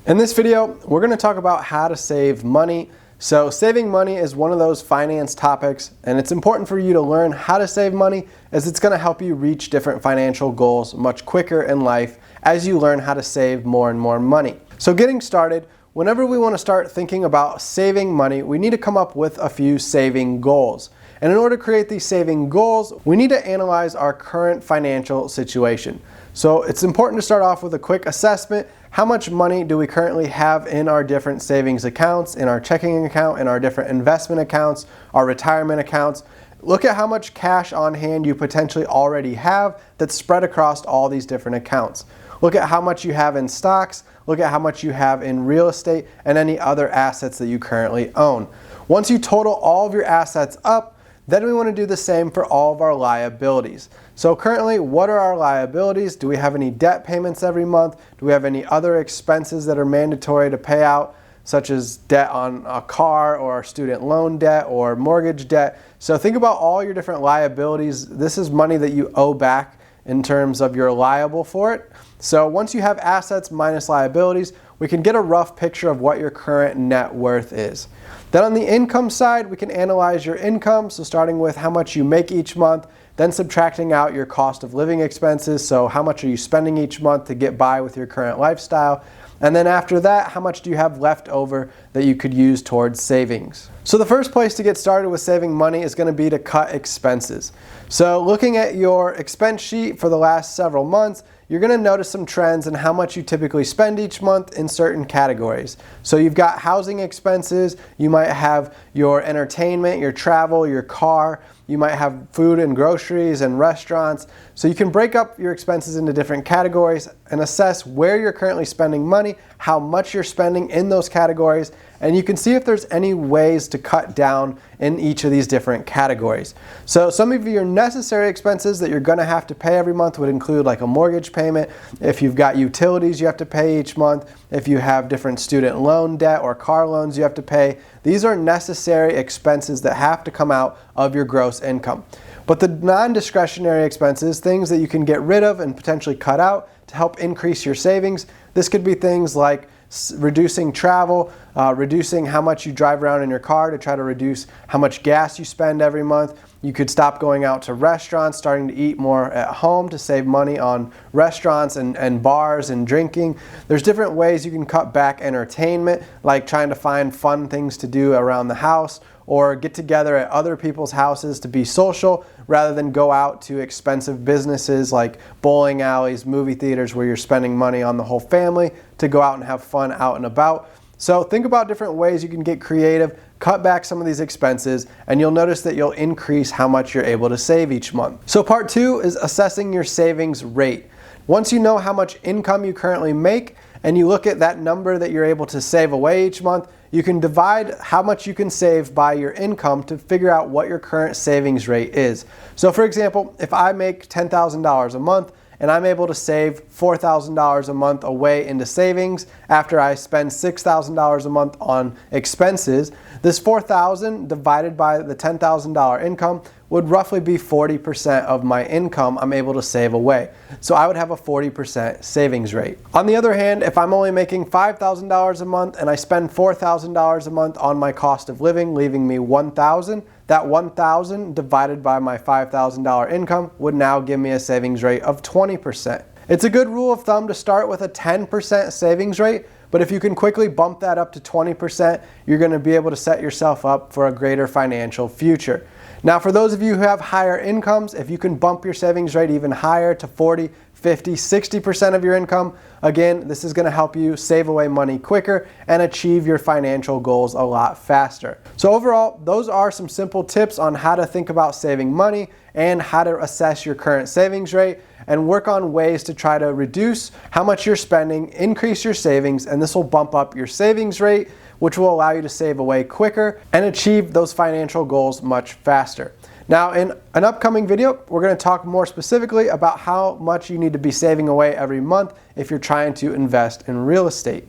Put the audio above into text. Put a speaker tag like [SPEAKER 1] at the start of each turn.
[SPEAKER 1] In this video, we're going to talk about how to save money. So saving money is one of those finance topics, and it's important for you to learn how to save money as it's going to help you reach different financial goals much quicker in life as you learn how to save more and more money. So getting started, whenever we want to start thinking about saving money, we need to come up with a few saving goals. And in order to create these saving goals, we need to analyze our current financial situation. So it's important to start off with a quick assessment. How much money do we currently have in our different savings accounts, in our checking account, in our different investment accounts, our retirement accounts? Look at how much cash on hand you potentially already have that's spread across all these different accounts. Look at how much you have in stocks, look at how much you have in real estate and any other assets that you currently own. Once you total all of your assets up, then we want to do the same for all of our liabilities. So currently, what are our liabilities? Do we have any debt payments every month? Do we have any other expenses that are mandatory to pay out, such as debt on a car or student loan debt or mortgage debt? So think about all your different liabilities. This is money that you owe back in terms of you're liable for it. So once you have assets minus liabilities, we can get a rough picture of what your current net worth is. Then on the income side, we can analyze your income. So starting with how much you make each month, then subtracting out your cost of living expenses. So how much are you spending each month to get by with your current lifestyle? And then after that, how much do you have left over that you could use towards savings? So the first place to get started with saving money is going to be to cut expenses. So looking at your expense sheet for the last several months, you're going to notice some trends in how much you typically spend each month in certain categories. So you've got housing expenses, you might have your entertainment, your travel, your car, you might have food and groceries and restaurants. So you can break up your expenses into different categories and assess where you're currently spending money, how much you're spending in those categories, and you can see if there's any ways to cut down in each of these different categories. So some of your necessary expenses that you're going to have to pay every month would include like a mortgage payment, if you've got utilities you have to pay each month, if you have different student loan debt or car loans you have to pay. These are necessary expenses that have to come out of your gross income. But the non-discretionary expenses, things that you can get rid of and potentially cut out to help increase your savings, this could be things like reducing travel, reducing how much you drive around in your car to try to reduce how much gas you spend every month. You could stop going out to restaurants, starting to eat more at home to save money on restaurants and bars and drinking. There's different ways you can cut back entertainment, like trying to find fun things to do around the house or get together at other people's houses to be social rather than go out to expensive businesses like bowling alleys, movie theaters where you're spending money on the whole family to go out and have fun out and about. So think about different ways you can get creative, cut back some of these expenses, and you'll notice that you'll increase how much you're able to save each month. So part 2 is assessing your savings rate. Once you know how much income you currently make and you look at that number that you're able to save away each month, you can divide how much you can save by your income to figure out what your current savings rate is. So for example, if I make $10,000 a month and I'm able to save $4,000 a month away into savings after I spend $6,000 a month on expenses, this $4,000 divided by the $10,000 income would roughly be 40% of my income I'm able to save away. So I would have a 40% savings rate. On the other hand, if I'm only making $5,000 a month and I spend $4,000 a month on my cost of living, leaving me $1,000, that $1,000 divided by my $5,000 income would now give me a savings rate of 20%. It's a good rule of thumb to start with a 10% savings rate, but if you can quickly bump that up to 20%, you're going to be able to set yourself up for a greater financial future. Now, for those of you who have higher incomes, if you can bump your savings rate even higher to 40, 50, 60% of your income, again, this is going to help you save away money quicker and achieve your financial goals a lot faster. So overall, those are some simple tips on how to think about saving money and how to assess your current savings rate and work on ways to try to reduce how much you're spending, increase your savings, and this will bump up your savings rate, which will allow you to save away quicker and achieve those financial goals much faster. Now, in an upcoming video, we're going to talk more specifically about how much you need to be saving away every month if you're trying to invest in real estate.